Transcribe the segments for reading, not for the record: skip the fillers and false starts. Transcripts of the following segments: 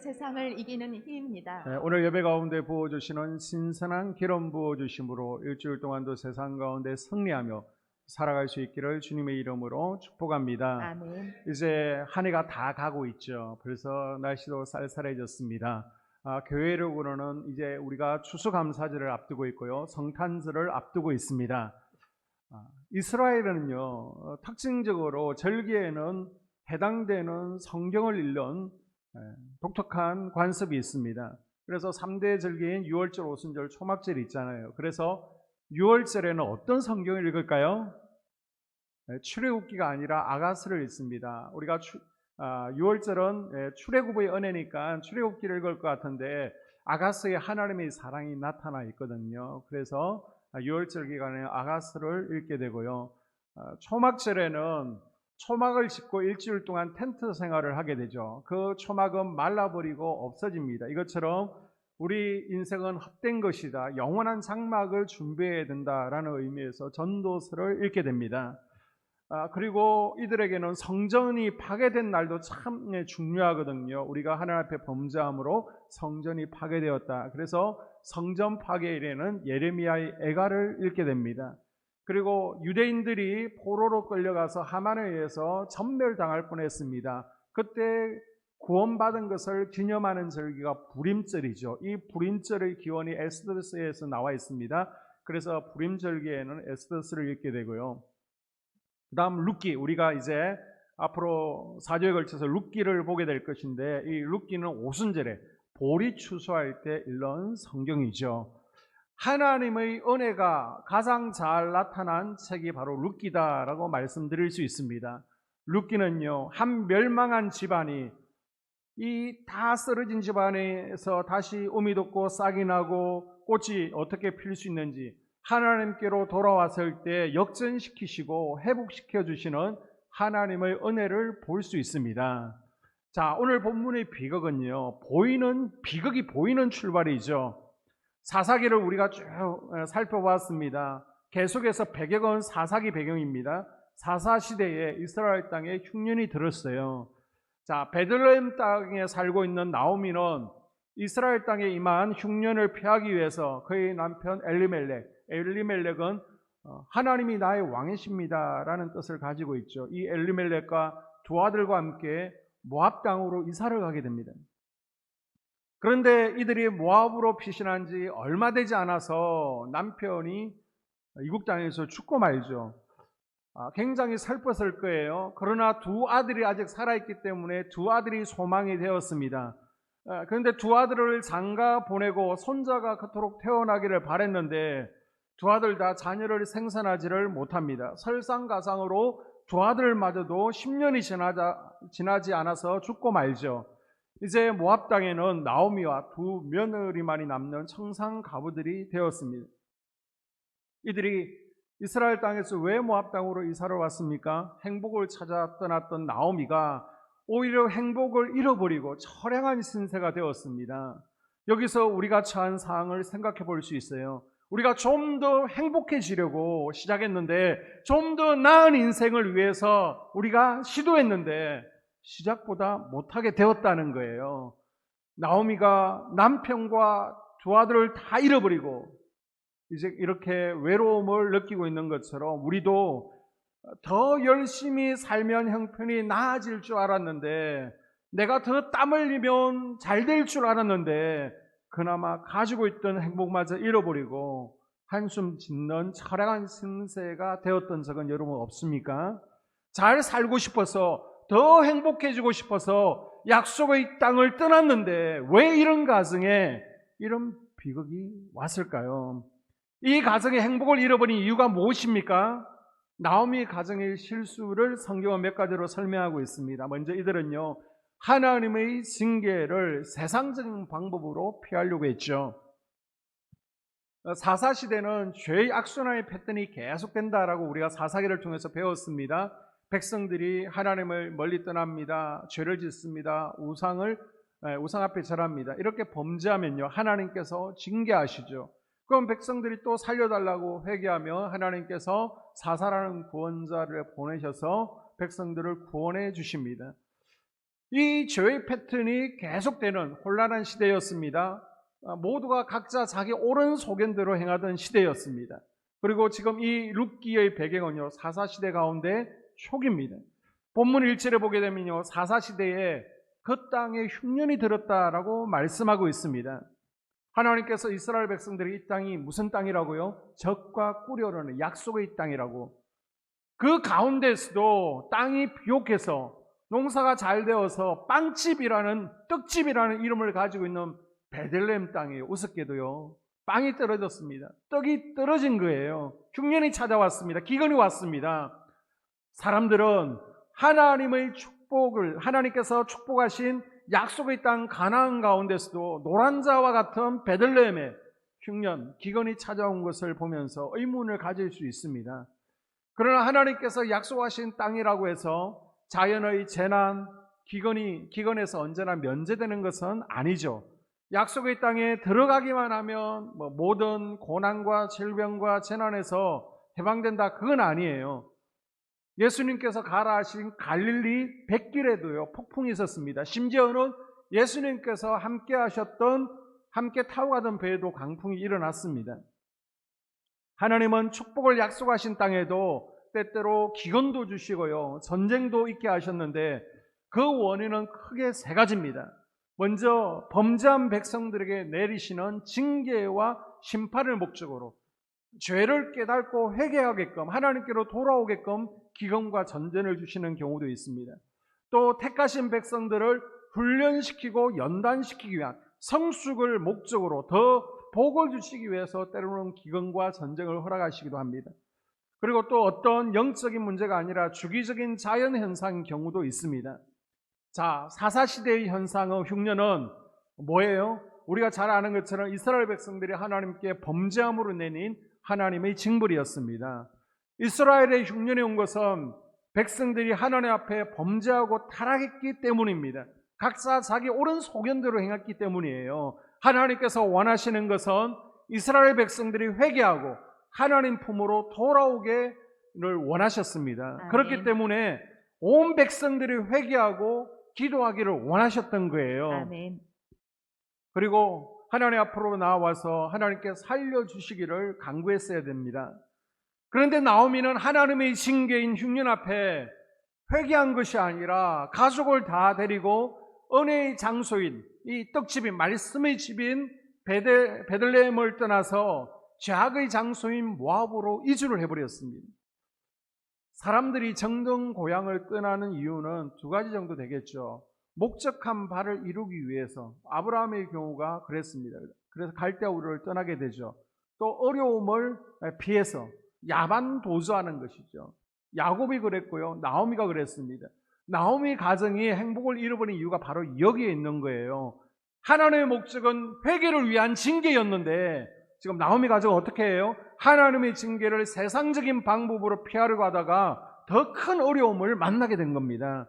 세상을 이기는 힘입니다. 네, 오늘 예배 가운데 부어주시는 신선한 기름 부어주심으로 일주일 동안도 세상 가운데 승리하며 살아갈 수 있기를 주님의 이름으로 축복합니다. 아멘. 이제 한 해가 다 가고 있죠. 그래서 날씨도 쌀쌀해졌습니다. 교회력으로는 이제 우리가 추수감사절을 앞두고 있고요, 성탄절을 앞두고 있습니다. 이스라엘은요, 특징적으로 절기에는 해당되는 성경을 읽는 독특한 관습이 있습니다. 그래서 3대 절기인 유월절, 오순절, 초막절이 있잖아요. 그래서 유월절에는 어떤 성경을 읽을까요? 출애굽기가 아니라 아가스를 읽습니다. 우리가 유월절은 출애굽의 은혜니까 출애굽기를 읽을 것 같은데 아가스의 하나님의 사랑이 나타나 있거든요. 그래서 유월절 기간에 아가스를 읽게 되고요. 초막절에는 초막을 짓고 일주일 동안 텐트 생활을 하게 되죠. 그 초막은 말라버리고 없어집니다. 이것처럼 우리 인생은 헛된 것이다, 영원한 장막을 준비해야 된다라는 의미에서 전도서를 읽게 됩니다. 그리고 이들에게는 성전이 파괴된 날도 참 중요하거든요. 우리가 하나님 앞에 범죄함으로 성전이 파괴되었다. 그래서 성전 파괴일에는 예레미야의 애가를 읽게 됩니다. 그리고 유대인들이 포로로 끌려가서 하만에 의해서 전멸당할 뻔했습니다. 그때 구원받은 것을 기념하는 절기가 부림절이죠. 이 부림절의 기원이 에스더스에서 나와 있습니다. 그래서 부림절기에는 에스더스를 읽게 되고요. 그 다음 룻기, 우리가 이제 앞으로 4주에 걸쳐서 룻기를 보게 될 것인데, 이 룻기는 오순절에 보리 추수할 때 읽는 성경이죠. 하나님의 은혜가 가장 잘 나타난 책이 바로 룻기다라고 말씀드릴 수 있습니다. 룻기는요, 한 멸망한 집안이 이 다 쓰러진 집안에서 다시 음이 돋고 싹이 나고 꽃이 어떻게 필 수 있는지 하나님께로 돌아왔을 때 역전시키시고 회복시켜 주시는 하나님의 은혜를 볼 수 있습니다. 자, 오늘 본문의 비극은요, 비극이 보이는 출발이죠. 사사기를 우리가 쭉 살펴봤습니다. 계속해서 배경은 사사기 배경입니다. 사사시대에 이스라엘 땅에 흉년이 들었어요. 자, 베들레헴 땅에 살고 있는 나오미는 이스라엘 땅에 임한 흉년을 피하기 위해서 그의 남편 엘리멜렉은 하나님이 나의 왕이십니다 라는 뜻을 가지고 있죠. 이 엘리멜렉과 두 아들과 함께 모압 땅으로 이사를 가게 됩니다. 그런데 이들이 모압으로 피신한 지 얼마 되지 않아서 남편이 이국 땅에서 죽고 말죠. 굉장히 슬펐을 거예요. 그러나 두 아들이 아직 살아있기 때문에 두 아들이 소망이 되었습니다. 그런데 두 아들을 장가 보내고 손자가 그토록 태어나기를 바랬는데 두 아들 다 자녀를 생산하지를 못합니다. 설상가상으로 두 아들마저도 10년이 지나지 않아서 죽고 말죠. 이제 모압 땅에는 나오미와 두 며느리만이 남는 청상가부들이 되었습니다. 이들이 이스라엘 땅에서 왜 모압 땅으로 이사를 왔습니까? 행복을 찾아 떠났던 나오미가 오히려 행복을 잃어버리고 처량한 신세가 되었습니다. 여기서 우리가 처한 상황을 생각해 볼 수 있어요. 우리가 좀 더 행복해지려고 시작했는데, 좀 더 나은 인생을 위해서 우리가 시도했는데 시작보다 못하게 되었다는 거예요. 나오미가 남편과 두 아들을 다 잃어버리고 이제 이렇게 외로움을 느끼고 있는 것처럼 우리도 더 열심히 살면 형편이 나아질 줄 알았는데, 내가 더 땀 흘리면 잘 될 줄 알았는데 그나마 가지고 있던 행복마저 잃어버리고 한숨 짓는 처량한 신세가 되었던 적은 여러분 없습니까? 잘 살고 싶어서, 더 행복해지고 싶어서 약속의 땅을 떠났는데 왜 이런 가정에 이런 비극이 왔을까요? 이 가정의 행복을 잃어버린 이유가 무엇입니까? 나오미 가정의 실수를 성경은 몇 가지로 설명하고 있습니다. 먼저 이들은요, 하나님의 징계를 세상적인 방법으로 피하려고 했죠. 사사시대는 죄의 악순환의 패턴이 계속된다라고 우리가 사사기를 통해서 배웠습니다. 백성들이 하나님을 멀리 떠납니다. 죄를 짓습니다. 우상 앞에 절합니다. 이렇게 범죄하면요, 하나님께서 징계하시죠. 그럼 백성들이 또 살려달라고 회개하며 하나님께서 사사라는 구원자를 보내셔서 백성들을 구원해 주십니다. 이 죄의 패턴이 계속되는 혼란한 시대였습니다. 모두가 각자 자기 옳은 소견대로 행하던 시대였습니다. 그리고 지금 이 룻기의 배경은요, 사사시대 가운데 초기입니다. 본문 1절에 보게 되면요, 사사시대에 그 땅에 흉년이 들었다라고 말씀하고 있습니다. 하나님께서 이스라엘 백성들이 이 땅이 무슨 땅이라고요? 젖과 꿀이 흐르는 약속의 땅이라고. 그 가운데서도 땅이 비옥해서 농사가 잘 되어서 빵집이라는, 떡집이라는 이름을 가지고 있는 베들레헴 땅이에요. 우습게도요, 빵이 떨어졌습니다. 떡이 떨어진 거예요. 흉년이 찾아왔습니다. 기근이 왔습니다. 사람들은 하나님의 축복을, 하나님께서 축복하신 약속의 땅 가나안 가운데서도 노란자와 같은 베들레헴에 흉년, 기근이 찾아온 것을 보면서 의문을 가질 수 있습니다. 그러나 하나님께서 약속하신 땅이라고 해서 자연의 재난, 기근에서 언제나 면제되는 것은 아니죠. 약속의 땅에 들어가기만 하면 모든 고난과 질병과 재난에서 해방된다, 그건 아니에요. 예수님께서 가라 하신 갈릴리 백길에도요, 폭풍이 있었습니다. 심지어는 예수님께서 함께 하셨던, 함께 타고 가던 배에도 강풍이 일어났습니다. 하나님은 축복을 약속하신 땅에도 때때로 기근도 주시고요, 전쟁도 있게 하셨는데 그 원인은 크게 세 가지입니다. 먼저 범죄한 백성들에게 내리시는 징계와 심판을 목적으로 죄를 깨닫고 회개하게끔, 하나님께로 돌아오게끔 기근과 전쟁을 주시는 경우도 있습니다. 또 택하신 백성들을 훈련시키고 연단시키기 위한 성숙을 목적으로 더 복을 주시기 위해서 때로는 기근과 전쟁을 허락하시기도 합니다. 그리고 또 어떤 영적인 문제가 아니라 주기적인 자연현상인 경우도 있습니다. 자, 사사시대의 현상의 흉년은 뭐예요? 우리가 잘 아는 것처럼 이스라엘 백성들이 하나님께 범죄함으로 내린 하나님의 징벌이었습니다. 이스라엘의 흉년이 온 것은 백성들이 하나님 앞에 범죄하고 타락했기 때문입니다. 각자 자기 옳은 소견대로 행했기 때문이에요. 하나님께서 원하시는 것은 이스라엘 백성들이 회개하고 하나님 품으로 돌아오기를 원하셨습니다. 아멘. 그렇기 때문에 온 백성들이 회개하고 기도하기를 원하셨던 거예요. 아멘. 그리고 하나님 앞으로 나와서 하나님께 살려주시기를 간구했어야 됩니다. 그런데 나오미는 하나님의 징계인 흉년 앞에 회개한 것이 아니라 가족을 다 데리고 은혜의 장소인 이 떡집인, 말씀의 집인 베들레헴을 떠나서 죄악의 장소인 모압으로 이주를 해버렸습니다. 사람들이 정든 고향을 떠나는 이유는 두 가지 정도 되겠죠. 목적한 바를 이루기 위해서, 아브라함의 경우가 그랬습니다. 그래서 갈대아우르를 떠나게 되죠. 또 어려움을 피해서 야반 도주하는 것이죠. 야곱이 그랬고요, 나오미가 그랬습니다. 나오미 가정이 행복을 잃어버린 이유가 바로 여기에 있는 거예요. 하나님의 목적은 회개를 위한 징계였는데 지금 나오미 가정은 어떻게 해요? 하나님의 징계를 세상적인 방법으로 피하려고 하다가 더 큰 어려움을 만나게 된 겁니다.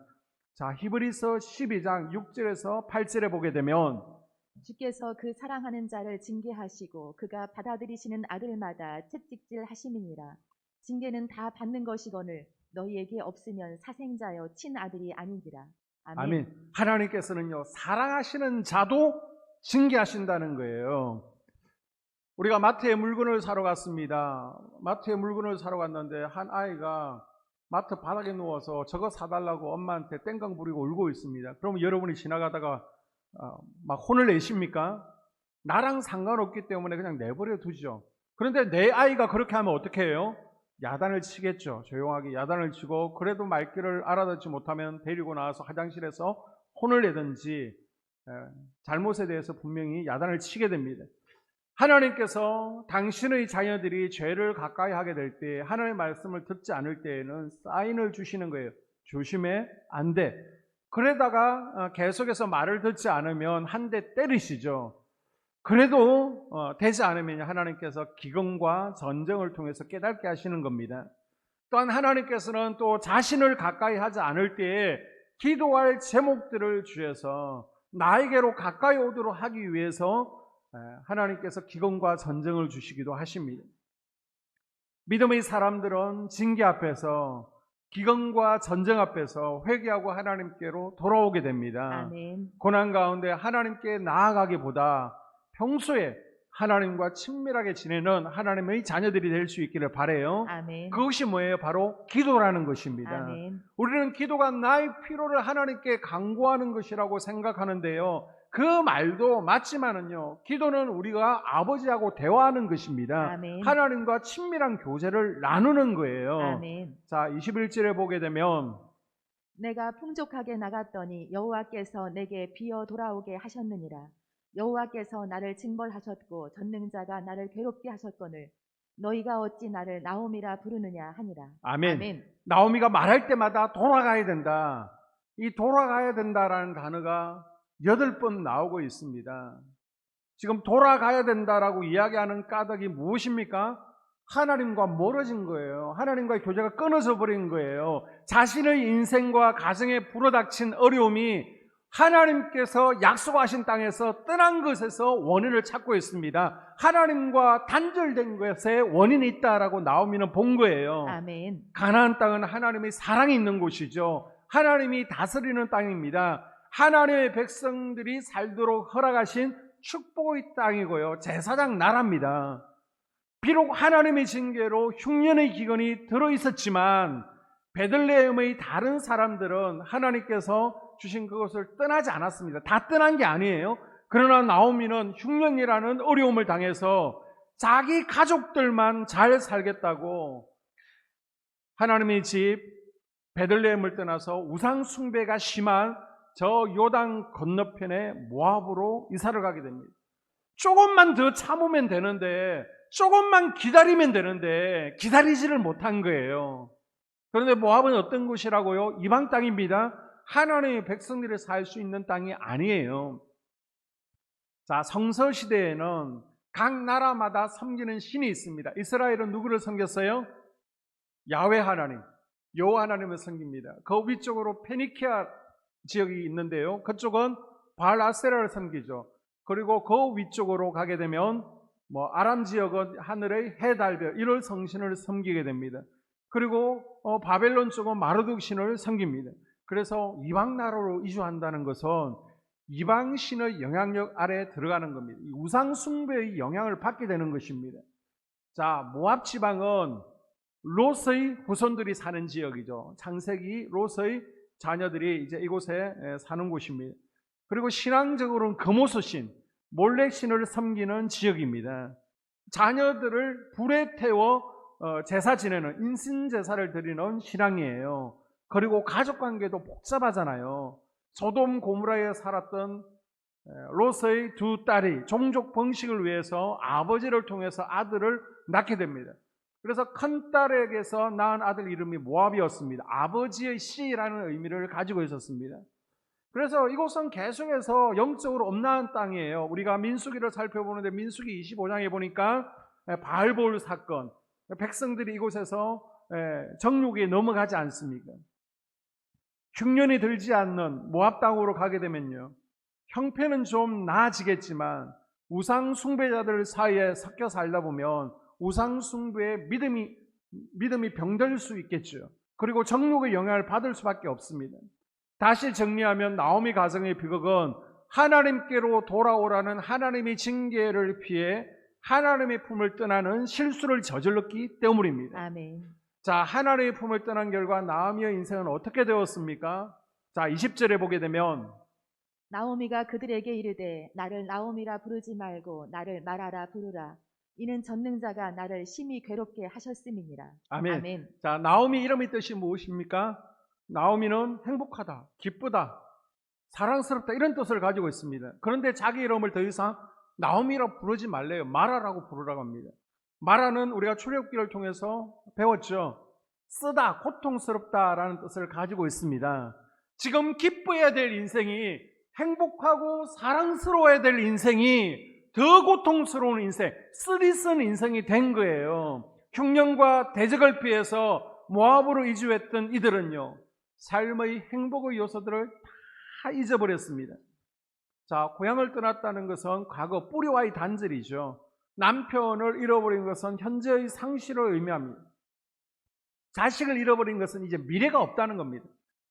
자, 히브리서 12장 6절에서 8절에 보게 되면 주께서 그 사랑하는 자를 징계하시고 그가 받아들이시는 아들마다 채찍질 하심이니라. 징계는 다 받는 것이거늘 너희에게 없으면 사생자여 친아들이 아니니라. 아멘. 아멘. 하나님께서는요, 사랑하시는 자도 징계하신다는 거예요. 우리가 마트에 물건을 사러 갔습니다. 마트에 물건을 사러 갔는데 한 아이가 마트 바닥에 누워서 저거 사달라고 엄마한테 땡깡 부리고 울고 있습니다. 그러면 여러분이 지나가다가 막 혼을 내십니까? 나랑 상관없기 때문에 그냥 내버려 두죠. 그런데 내 아이가 그렇게 하면 어떻게 해요? 야단을 치겠죠. 조용하게 야단을 치고, 그래도 말귀를 알아듣지 못하면 데리고 나와서 화장실에서 혼을 내든지 잘못에 대해서 분명히 야단을 치게 됩니다. 하나님께서 당신의 자녀들이 죄를 가까이 하게 될 때, 하나님의 말씀을 듣지 않을 때에는 사인을 주시는 거예요. 조심해, 안 돼. 그러다가 계속해서 말을 듣지 않으면 한 대 때리시죠. 그래도 되지 않으면 하나님께서 기근과 전쟁을 통해서 깨닫게 하시는 겁니다. 또한 하나님께서는 또 자신을 가까이 하지 않을 때에 기도할 제목들을 주셔서 나에게로 가까이 오도록 하기 위해서 하나님께서 기근과 전쟁을 주시기도 하십니다. 믿음의 사람들은 징계 앞에서 기근과 전쟁 앞에서 회개하고 하나님께로 돌아오게 됩니다. 아멘. 고난 가운데 하나님께 나아가기보다 평소에 하나님과 친밀하게 지내는 하나님의 자녀들이 될 수 있기를 바라요. 아멘. 그것이 뭐예요? 바로 기도라는 것입니다. 아멘. 우리는 기도가 나의 필요를 하나님께 간구하는 것이라고 생각하는데요. 그 말도 맞지만은요, 기도는 우리가 아버지하고 대화하는 것입니다. 아멘. 하나님과 친밀한 교제를 나누는 거예요. 아멘. 자, 21절에 보게 되면 내가 풍족하게 나갔더니 여호와께서 내게 비어 돌아오게 하셨느니라. 여호와께서 나를 징벌하셨고 전능자가 나를 괴롭게 하셨거늘 너희가 어찌 나를 나옴이라 부르느냐 하니라. 아멘. 아멘. 나오미가 말할 때마다 돌아가야 된다. 이 돌아가야 된다라는 단어가 8번 나오고 있습니다. 지금 돌아가야 된다라고 이야기하는 까닭이 무엇입니까? 하나님과 멀어진 거예요. 하나님과의 교제가 끊어져 버린 거예요. 자신의 인생과 가정에 불어닥친 어려움이 하나님께서 약속하신 땅에서 떠난 것에서 원인을 찾고 있습니다. 하나님과 단절된 것에 원인이 있다라고 나오미는 본 거예요. 아멘. 가나안 땅은 하나님의 사랑이 있는 곳이죠. 하나님이 다스리는 땅입니다. 하나님의 백성들이 살도록 허락하신 축복의 땅이고요. 제사장 나라입니다. 비록 하나님의 징계로 흉년의 기근이 들어있었지만 베들레헴의 다른 사람들은 하나님께서 주신 그것을 떠나지 않았습니다. 다 떠난 게 아니에요. 그러나 나오미는 흉년이라는 어려움을 당해서 자기 가족들만 잘 살겠다고 하나님의 집 베들레헴을 떠나서 우상 숭배가 심한 저 요단 건너편의 모압으로 이사를 가게 됩니다. 조금만 더 참으면 되는데, 조금만 기다리면 되는데 기다리지를 못한 거예요. 그런데 모압은 어떤 곳이라고요? 이방 땅입니다. 하나님의 백성들이 살 수 있는 땅이 아니에요. 자, 성서 시대에는 각 나라마다 섬기는 신이 있습니다. 이스라엘은 누구를 섬겼어요? 야훼 하나님, 여호와 하나님을 섬깁니다. 그 위쪽으로 페니키아 지역이 있는데요. 그쪽은 바알 아세라를 섬기죠. 그리고 그 위쪽으로 가게 되면 아람 지역은 하늘의 해달별 이런 성신을 섬기게 됩니다. 그리고 바벨론 쪽은 마르둑 신을 섬깁니다. 그래서 이방 나라로 이주한다는 것은 이방 신의 영향력 아래에 들어가는 겁니다. 우상 숭배의 영향을 받게 되는 것입니다. 자, 모압 지방은 롯의 후손들이 사는 지역이죠. 창세기 롯의 자녀들이 이제 이곳에 사는 곳입니다. 그리고 신앙적으로는 금오수 신, 몰렉 신을 섬기는 지역입니다. 자녀들을 불에 태워 제사 지내는 인신 제사를 드리는 신앙이에요. 그리고 가족 관계도 복잡하잖아요. 소돔 고모라에 살았던 롯의 두 딸이 종족 번식을 위해서 아버지를 통해서 아들을 낳게 됩니다. 그래서 큰 딸에게서 낳은 아들 이름이 모압이었습니다. 아버지의 씨라는 의미를 가지고 있었습니다. 그래서 이곳은 계속해서 영적으로 엄나한 땅이에요. 우리가 민수기를 살펴보는데 민수기 25장에 보니까 바알볼 사건, 백성들이 이곳에서 정욕에 넘어가지 않습니까? 흉년이 들지 않는 모압 땅으로 가게 되면요, 형편은 좀 나아지겠지만 우상 숭배자들 사이에 섞여 살다 보면 우상 숭배의 믿음이 병들 수 있겠죠. 그리고 정욕의 영향을 받을 수밖에 없습니다. 다시 정리하면 나오미 가정의 비극은 하나님께로 돌아오라는 하나님의 징계를 피해 하나님의 품을 떠나는 실수를 저질렀기 때문입니다. 아멘. 자, 하나님의 품을 떠난 결과 나오미의 인생은 어떻게 되었습니까? 자, 20절에 보게 되면 나오미가 그들에게 이르되 나를 나오미라 부르지 말고 나를 마라라 부르라. 이는 전능자가 나를 심히 괴롭게 하셨음이니라. 아멘. 아멘. 자, 나오미 이름의 뜻이 무엇입니까? 나오미는 행복하다, 기쁘다, 사랑스럽다 이런 뜻을 가지고 있습니다. 그런데 자기 이름을 더 이상 나오미라 부르지 말래요. 마라라고 부르라고 합니다. 마라는 우리가 출애굽기를 통해서 배웠죠. 쓰다, 고통스럽다라는 뜻을 가지고 있습니다. 지금 기뻐해야 될 인생이, 행복하고 사랑스러워야 될 인생이 더 고통스러운 인생, 쓰리쓴 인생이 된 거예요. 흉년과 대적을 피해서 모압으로 이주했던 이들은요, 삶의 행복의 요소들을 다 잊어버렸습니다. 자, 고향을 떠났다는 것은 과거 뿌리와의 단절이죠. 남편을 잃어버린 것은 현재의 상실을 의미합니다. 자식을 잃어버린 것은 이제 미래가 없다는 겁니다.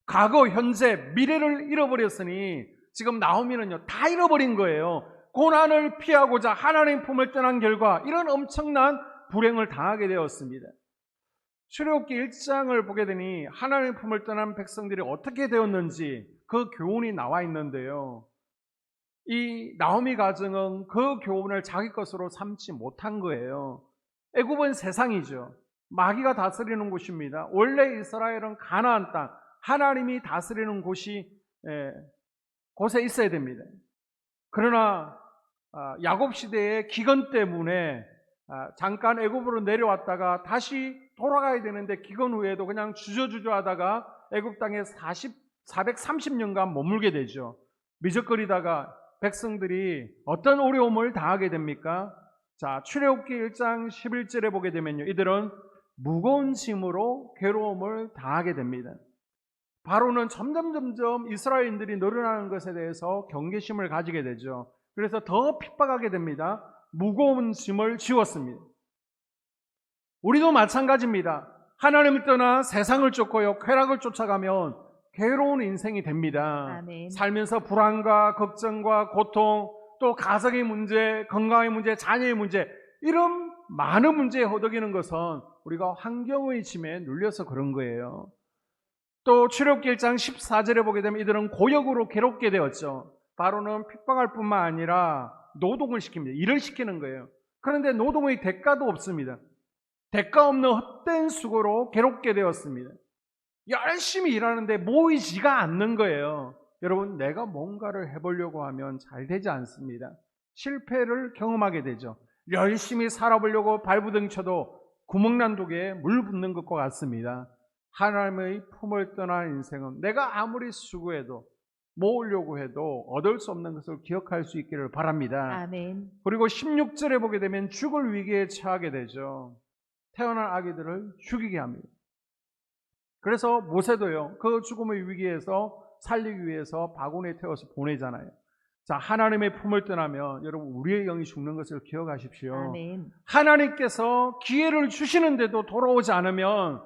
과거, 현재, 미래를 잃어버렸으니 지금 나오미는요 다 잃어버린 거예요. 고난을 피하고자 하나님 품을 떠난 결과 이런 엄청난 불행을 당하게 되었습니다. 출애굽기 1장을 보게 되니 하나님 품을 떠난 백성들이 어떻게 되었는지 그 교훈이 나와 있는데요. 이 나오미 가정은 그 교훈을 자기 것으로 삼지 못한 거예요. 애굽은 세상이죠. 마귀가 다스리는 곳입니다. 원래 이스라엘은 가나안 땅, 하나님이 다스리는 곳에 있어야 됩니다. 그러나 야곱 시대의 기근 때문에 잠깐 애굽으로 내려왔다가 다시 돌아가야 되는데 기근 후에도 그냥 주저주저 하다가 애굽 땅에 430년간 머물게 되죠. 미적거리다가 백성들이 어떤 어려움을 당하게 됩니까? 자, 출애굽기 1장 11절에 보게 되면요, 이들은 무거운 짐으로 괴로움을 당하게 됩니다. 바로는 점점 이스라엘인들이 늘어나는 것에 대해서 경계심을 가지게 되죠. 그래서 더 핍박하게 됩니다. 무거운 짐을 지웠습니다. 우리도 마찬가지입니다. 하나님을 떠나 세상을 쫓고요, 쾌락을 쫓아가면 괴로운 인생이 됩니다. 아멘. 살면서 불안과 걱정과 고통, 또 가정의 문제, 건강의 문제, 자녀의 문제, 이런 많은 문제에 허덕이는 것은 우리가 환경의 짐에 눌려서 그런 거예요. 또 출애굽기 1장 14절에 보게 되면 이들은 고역으로 괴롭게 되었죠. 바로는 핍박할 뿐만 아니라 노동을 시킵니다. 일을 시키는 거예요. 그런데 노동의 대가도 없습니다. 대가 없는 헛된 수고로 괴롭게 되었습니다. 열심히 일하는데 모이지가 않는 거예요. 여러분, 내가 뭔가를 해보려고 하면 잘 되지 않습니다. 실패를 경험하게 되죠. 열심히 살아보려고 발부둥쳐도 구멍난 독에 물 붓는 것과 같습니다. 하나님의 품을 떠난 인생은 내가 아무리 수고해도 모으려고 해도 얻을 수 없는 것을 기억할 수 있기를 바랍니다. 아멘. 그리고 16절에 보게 되면 죽을 위기에 처하게 되죠. 태어난 아기들을 죽이게 합니다. 그래서 모세도요, 그 죽음의 위기에서 살리기 위해서 바구니에 태워서 보내잖아요. 자, 하나님의 품을 떠나면 여러분, 우리의 영이 죽는 것을 기억하십시오. 아멘. 하나님께서 기회를 주시는데도 돌아오지 않으면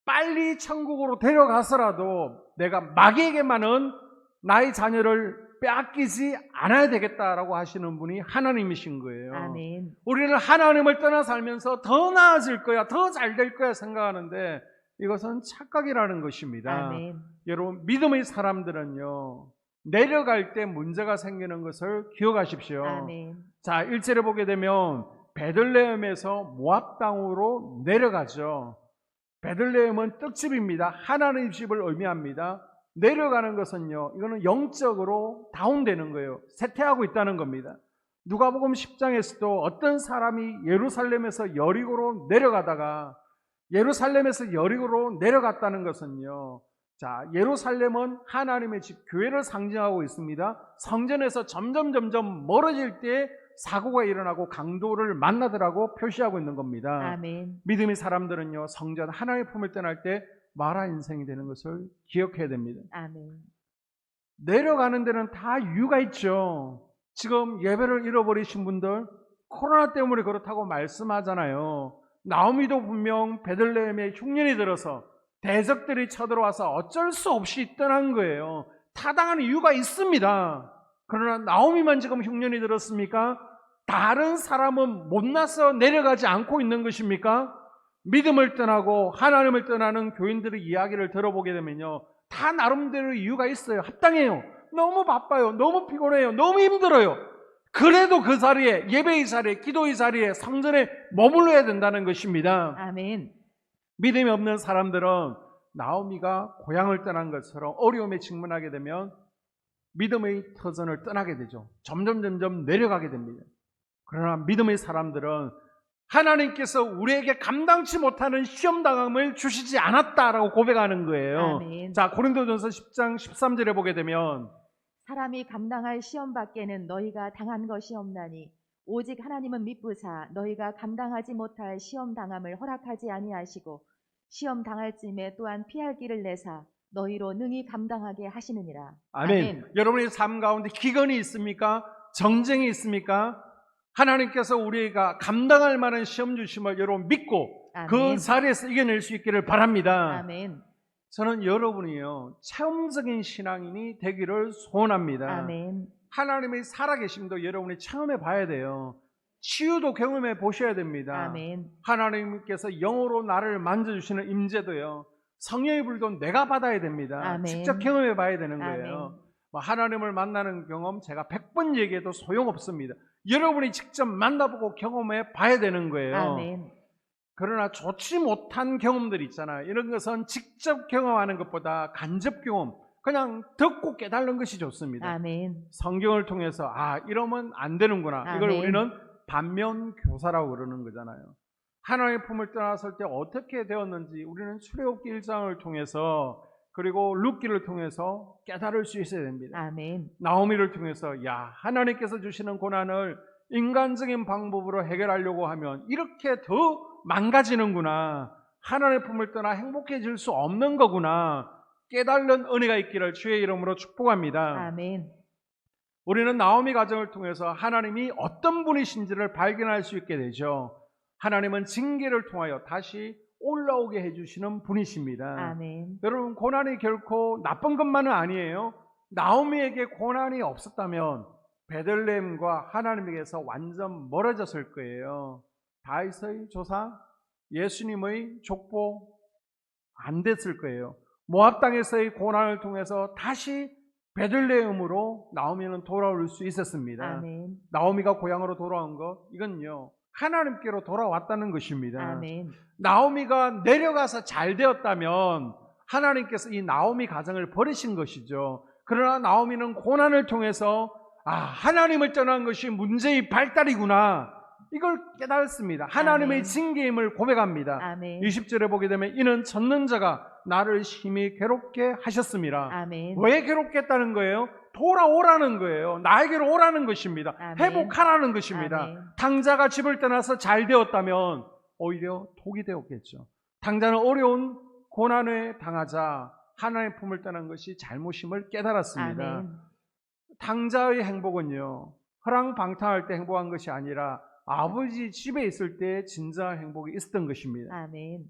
빨리 천국으로 데려가서라도 내가 마귀에게만은 나의 자녀를 빼앗기지 않아야 되겠다라고 하시는 분이 하나님이신 거예요. 아멘. 우리는 하나님을 떠나 살면서 더 나아질 거야, 더 잘 될 거야 생각하는데 이것은 착각이라는 것입니다. 아멘. 여러분, 믿음의 사람들은요, 내려갈 때 문제가 생기는 것을 기억하십시오. 아멘. 자, 1절에 보게 되면 베들레헴에서 모압 땅으로 내려가죠. 베들레헴은 떡집입니다. 하나님의 집을 의미합니다. 내려가는 것은요, 이거는 영적으로 다운되는 거예요. 쇠퇴하고 있다는 겁니다. 누가복음 10장에서도 어떤 사람이 예루살렘에서 여리고로 내려가다가 예루살렘에서 여리고로 내려갔다는 것은요, 자, 예루살렘은 하나님의 집, 교회를 상징하고 있습니다. 성전에서 점점 멀어질 때 사고가 일어나고 강도를 만나더라고 표시하고 있는 겁니다. 아멘. 믿음의 사람들은요, 성전 하나님의 품을 떠날 때 마라 인생이 되는 것을 기억해야 됩니다. 아멘. 내려가는 데는 다 이유가 있죠. 지금 예배를 잃어버리신 분들 코로나 때문에 그렇다고 말씀하잖아요. 나오미도 분명 베들레헴에 흉년이 들어서 대적들이 쳐들어와서 어쩔 수 없이 떠난 거예요. 타당한 이유가 있습니다. 그러나 나오미만 지금 흉년이 들었습니까? 다른 사람은 못나서 내려가지 않고 있는 것입니까? 믿음을 떠나고 하나님을 떠나는 교인들의 이야기를 들어보게 되면요, 다 나름대로 이유가 있어요. 합당해요. 너무 바빠요. 너무 피곤해요. 너무 힘들어요. 그래도 그 자리에, 예배의 자리에, 기도의 자리에, 성전에 머물러야 된다는 것입니다. 아멘. 믿음이 없는 사람들은 나오미가 고향을 떠난 것처럼 어려움에 직면하게 되면 믿음의 터전을 떠나게 되죠. 점점 내려가게 됩니다. 그러나 믿음의 사람들은 하나님께서 우리에게 감당치 못하는 시험당함을 주시지 않았다라고 고백하는 거예요. 아멘. 자, 고린도전서 10장 13절에 보게 되면 사람이 감당할 시험 밖에는 너희가 당한 것이 없나니 오직 하나님은 미쁘사 너희가 감당하지 못할 시험 당함을 허락하지 아니하시고 시험 당할 쯤에 또한 피할 길을 내사 너희로 능히 감당하게 하시느니라. 아멘. 여러분의 삶 가운데 기근이 있습니까? 정쟁이 있습니까? 하나님께서 우리가 감당할 만한 시험 주심을 여러분 믿고 그 아멘. 자리에서 이겨낼 수 있기를 바랍니다. 아멘. 저는 여러분이요 체험적인 신앙인이 되기를 소원합니다. 아멘. 하나님의 살아계심도 여러분이 체험해 봐야 돼요. 치유도 경험해 보셔야 됩니다. 아멘. 하나님께서 영으로 나를 만져주시는 임재도요 성령의 불도 내가 받아야 됩니다. 아멘. 직접 경험해 봐야 되는 아멘. 거예요. 하나님을 만나는 경험 제가 100번 얘기해도 소용없습니다. 여러분이 직접 만나보고 경험해 봐야 되는 거예요. 아멘. 그러나 좋지 못한 경험들 있잖아요. 이런 것은 직접 경험하는 것보다 간접 경험, 그냥 듣고 깨달는 것이 좋습니다. 아멘. 성경을 통해서 이러면 안 되는구나. 이걸 아멘. 우리는 반면 교사라고 그러는 거잖아요. 하나님의 품을 떠났을 때 어떻게 되었는지 우리는 출애굽기 1장을 통해서 그리고 룻기를 통해서 깨달을 수 있어야 됩니다. 아멘. 나오미를 통해서 하나님께서 주시는 고난을 인간적인 방법으로 해결하려고 하면 이렇게 더 망가지는구나. 하나님의 품을 떠나 행복해질 수 없는 거구나. 깨달는 은혜가 있기를 주의 이름으로 축복합니다. 아멘. 우리는 나오미 가정을 통해서 하나님이 어떤 분이신지를 발견할 수 있게 되죠. 하나님은 징계를 통하여 다시 올라오게 해주시는 분이십니다. 아멘. 여러분 고난이 결코 나쁜 것만은 아니에요. 나오미에게 고난이 없었다면 베들레헴과 하나님에게서 완전 멀어졌을 거예요. 다윗의 조상, 예수님의 족보 안 됐을 거예요. 모압 땅에서의 고난을 통해서 다시 베들레헴으로 나오미는 돌아올 수 있었습니다. 아멘. 나오미가 고향으로 돌아온 것 이건요 하나님께로 돌아왔다는 것입니다. 아멘. 나오미가 내려가서 잘 되었다면 하나님께서 이 나오미 가정을 버리신 것이죠. 그러나 나오미는 고난을 통해서 하나님을 떠난 것이 문제의 발달이구나 이걸 깨달았습니다. 하나님의 아멘. 징계임을 고백합니다. 아멘. 20절에 보게 되면 이는 젖는 자가 나를 심히 괴롭게 하셨습니다. 아멘. 왜 괴롭게 했다는 거예요? 돌아오라는 거예요. 나에게로 오라는 것입니다. 아멘. 회복하라는 것입니다. 아멘. 당자가 집을 떠나서 잘 되었다면 오히려 독이 되었겠죠. 당자는 어려운 고난에 당하자 하나님의 품을 떠난 것이 잘못임을 깨달았습니다. 아멘. 당자의 행복은요 허랑방탕할 때 행복한 것이 아니라 아버지 집에 있을 때 진정한 행복이 있었던 것입니다. 아멘.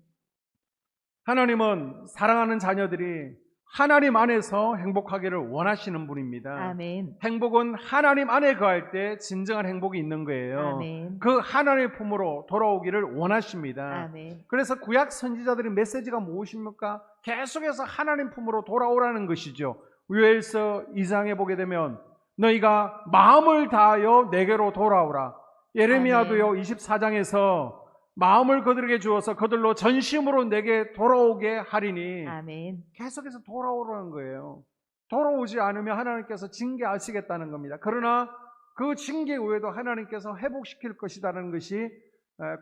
하나님은 사랑하는 자녀들이 하나님 안에서 행복하기를 원하시는 분입니다. 아멘. 행복은 하나님 안에 거할 때 진정한 행복이 있는 거예요. 아멘. 그 하나님의 품으로 돌아오기를 원하십니다. 아멘. 그래서 구약 선지자들의 메시지가 무엇입니까? 계속해서 하나님 품으로 돌아오라는 것이죠. 요엘서 2장에 보게 되면 너희가 마음을 다하여 내게로 돌아오라. 예레미야도요 24장에서 마음을 그들에게 주어서 그들로 전심으로 내게 돌아오게 하리니 아멘. 계속해서 돌아오라는 거예요. 돌아오지 않으면 하나님께서 징계하시겠다는 겁니다. 그러나 그 징계 외에도 하나님께서 회복시킬 것이라는 것이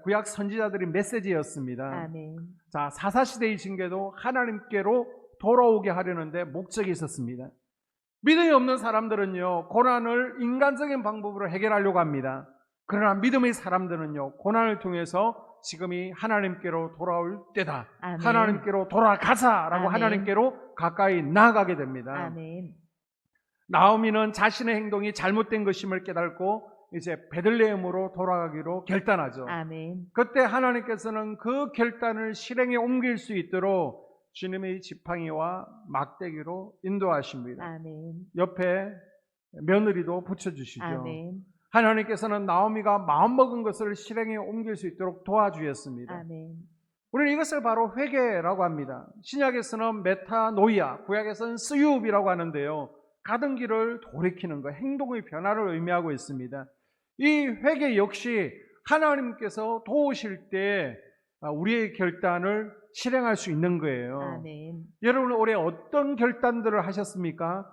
구약 선지자들의 메시지였습니다. 아멘. 자, 사사시대의 징계도 하나님께로 돌아오게 하려는데 목적이 있었습니다. 믿음이 없는 사람들은요 고난을 인간적인 방법으로 해결하려고 합니다. 그러나 믿음의 사람들은요 고난을 통해서 지금이 하나님께로 돌아올 때다. 아멘. 하나님께로 돌아가자라고 아멘. 하나님께로 가까이 나아가게 됩니다. 아멘. 나오미는 자신의 행동이 잘못된 것임을 깨닫고 이제 베들레헴으로 돌아가기로 결단하죠. 아멘. 그때 하나님께서는 그 결단을 실행에 옮길 수 있도록 주님의 지팡이와 막대기로 인도하십니다. 아멘. 옆에 며느리도 붙여주시죠. 아멘. 하나님께서는 나오미가 마음먹은 것을 실행에 옮길 수 있도록 도와주셨습니다. 아멘. 우리는 이것을 바로 회개라고 합니다. 신약에서는 메타노이아, 구약에서는 스유업이라고 하는데요. 가던 길을 돌이키는 것, 행동의 변화를 의미하고 있습니다. 이 회개 역시 하나님께서 도우실 때 우리의 결단을 실행할 수 있는 거예요. 아멘. 여러분 올해 어떤 결단들을 하셨습니까?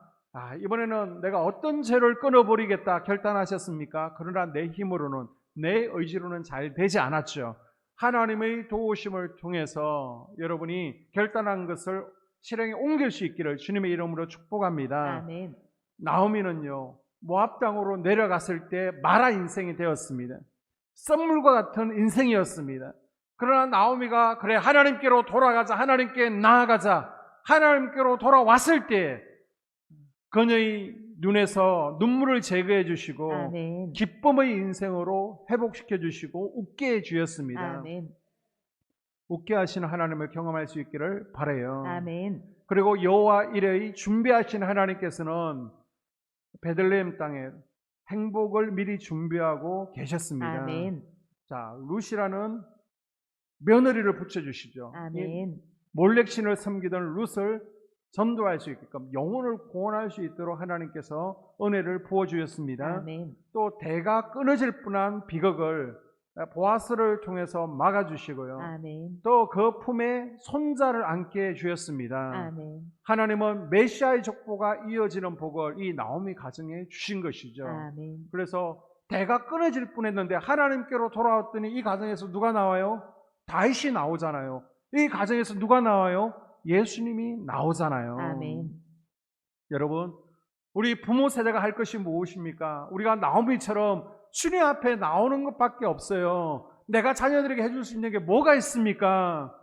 이번에는 내가 어떤 죄를 끊어버리겠다 결단하셨습니까? 그러나 내 힘으로는 내 의지로는 잘 되지 않았죠. 하나님의 도우심을 통해서 여러분이 결단한 것을 실행에 옮길 수 있기를 주님의 이름으로 축복합니다. 아멘. 나오미는요 모압 땅으로 내려갔을 때 마라 인생이 되었습니다. 썸물과 같은 인생이었습니다. 그러나 나오미가 그래 하나님께로 돌아가자, 하나님께 나아가자, 하나님께로 돌아왔을 때 그녀의 눈에서 눈물을 제거해 주시고 아멘. 기쁨의 인생으로 회복시켜 주시고 웃게 해 주셨습니다. 아멘. 웃게 하시는 하나님을 경험할 수 있기를 바라요. 아멘. 그리고 여호와 이레의 준비하신 하나님께서는 베들레헴 땅에 행복을 미리 준비하고 계셨습니다. 아멘. 자, 룻이라는 며느리를 붙여주시죠. 아멘. 몰렉신을 섬기던 룻을 전도할 수 있게끔 영혼을 구원할 수 있도록 하나님께서 은혜를 부어주셨습니다. 아멘. 또 대가 끊어질 뻔한 비극을 보아스를 통해서 막아주시고요. 아멘. 또 그 품에 손자를 안게 해주셨습니다. 아멘. 하나님은 메시아의 족보가 이어지는 복을 이 나오미 가정에 주신 것이죠. 아멘. 그래서 대가 끊어질 뻔했는데 하나님께로 돌아왔더니 이 가정에서 누가 나와요? 다윗이 나오잖아요. 이 가정에서 누가 나와요? 예수님이 나오잖아요. 아멘. 여러분, 우리 부모 세대가 할 것이 무엇입니까? 우리가 나오미처럼 주님 앞에 나오는 것밖에 없어요. 내가 자녀들에게 해줄 수 있는 게 뭐가 있습니까?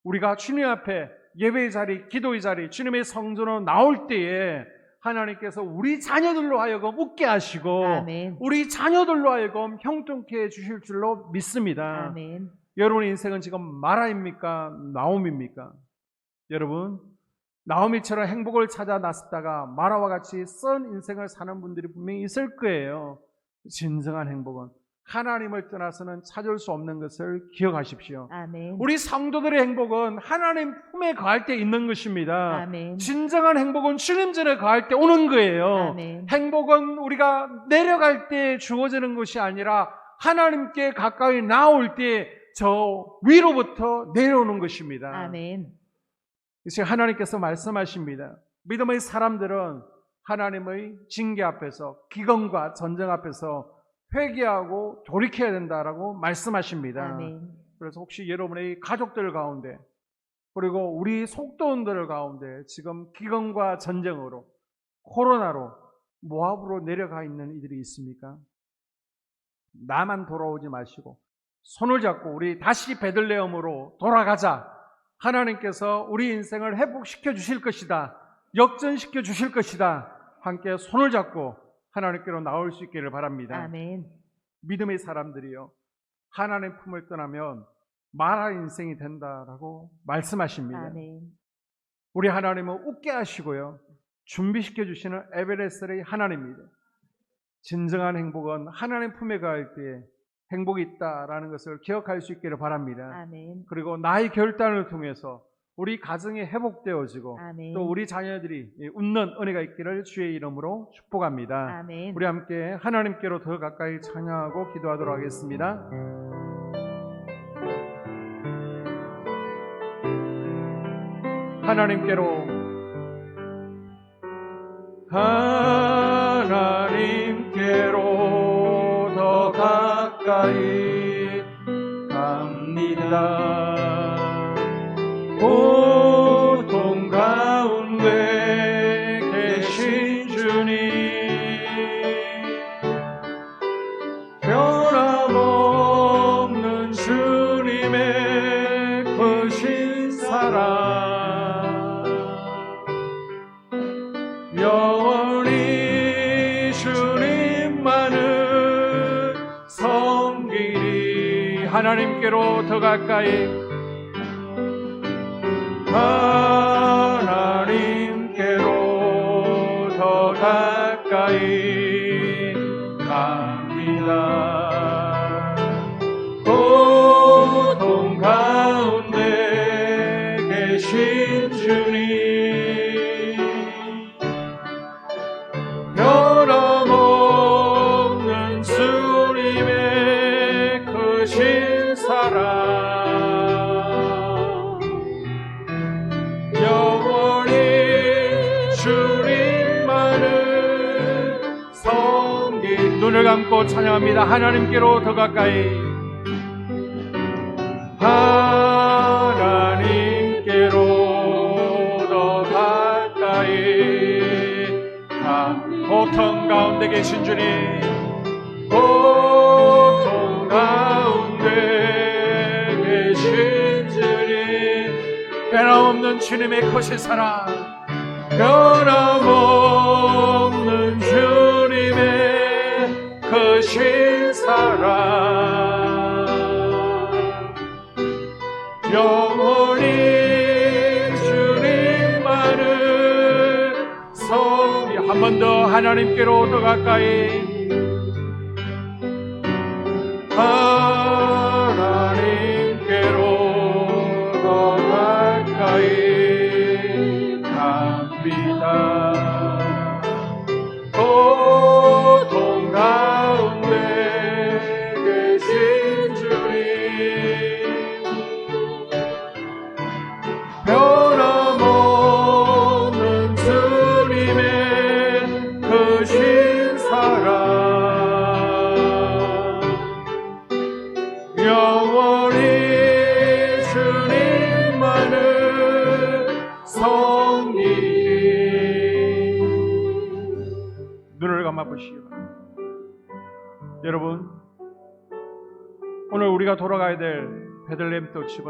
우리가 주님 앞에 예배의 자리, 기도의 자리, 주님의 성전으로 나올 때에 하나님께서 우리 자녀들로 하여금 웃게 하시고 아멘. 우리 자녀들로 하여금 형통케 해주실 줄로 믿습니다. 아멘. 여러분의 인생은 지금 마라입니까? 나옴입니까? 여러분, 나오미처럼 행복을 찾아 나섰다가 마라와 같이 썬 인생을 사는 분들이 분명히 있을 거예요. 진정한 행복은 하나님을 떠나서는 찾을 수 없는 것을 기억하십시오. 아멘. 우리 성도들의 행복은 하나님 품에 거할 때 있는 것입니다. 아멘. 진정한 행복은 주님 전에 거할 때 오는 거예요. 아멘. 행복은 우리가 내려갈 때 주어지는 것이 아니라 하나님께 가까이 나올 때 저 위로부터 내려오는 것입니다. 아멘. 지금 하나님께서 말씀하십니다. 믿음의 사람들은 하나님의 징계 앞에서 기근과 전쟁 앞에서 회개하고 돌이켜야 된다라고 말씀하십니다. 아멘. 그래서 혹시 여러분의 가족들 가운데 그리고 우리 속도원들 가운데 지금 기근과 전쟁으로 코로나로 모압으로 내려가 있는 이들이 있습니까? 나만 돌아오지 마시고 손을 잡고 우리 다시 베들레헴으로 돌아가자. 하나님께서 우리 인생을 회복시켜 주실 것이다. 역전시켜 주실 것이다. 함께 손을 잡고 하나님께로 나올 수 있기를 바랍니다. 아멘. 믿음의 사람들이요, 하나님 품을 떠나면 마라 인생이 된다라고 말씀하십니다. 아멘. 우리 하나님은 웃게 하시고요, 준비시켜 주시는 에베레스의 하나님입니다. 진정한 행복은 하나님 품에 갈 때에 행복이 있다라는 것을 기억할 수 있기를 바랍니다. 아멘. 그리고 나의 결단을 통해서 우리 가정이 회복되어지고 아멘. 또 우리 자녀들이 웃는 은혜가 있기를 주의 이름으로 축복합니다. 아멘. 우리 함께 하나님께로 더 가까이 찬양하고 기도하도록 하겠습니다. 하나님께로 더 가까이 갑니다. 고통 가운데 계신 주님, 변함없는 주님의 크신 사랑, 영원히 주님만을 섬기리. 하나님께로 더 가까이, 하나님께로 더 가까이 갑니다. 고통 가운데 계신 주님, 변함없는 주님의 크신 사랑, 눈을 감고 찬양합니다. 하나님께로 더 가까이, 하나님께로 더 가까이 고통 가운데 계신 주님, 고통 가운데 계신 주님, 변함없는 주님의 크신 사랑, 변함없는 주님의 크신 사랑, 하나님께로 더 가까이, 하나님께로 더 가까이 갑니다. 고통 가운데 계신 주님, 변함없는 주님의 크신 사랑, 영원히 주님만을 섬기리. 눈을 감아보시기 바랍니다. 여러분, 오늘 우리가 돌아가야 될 베들레헴 떡집은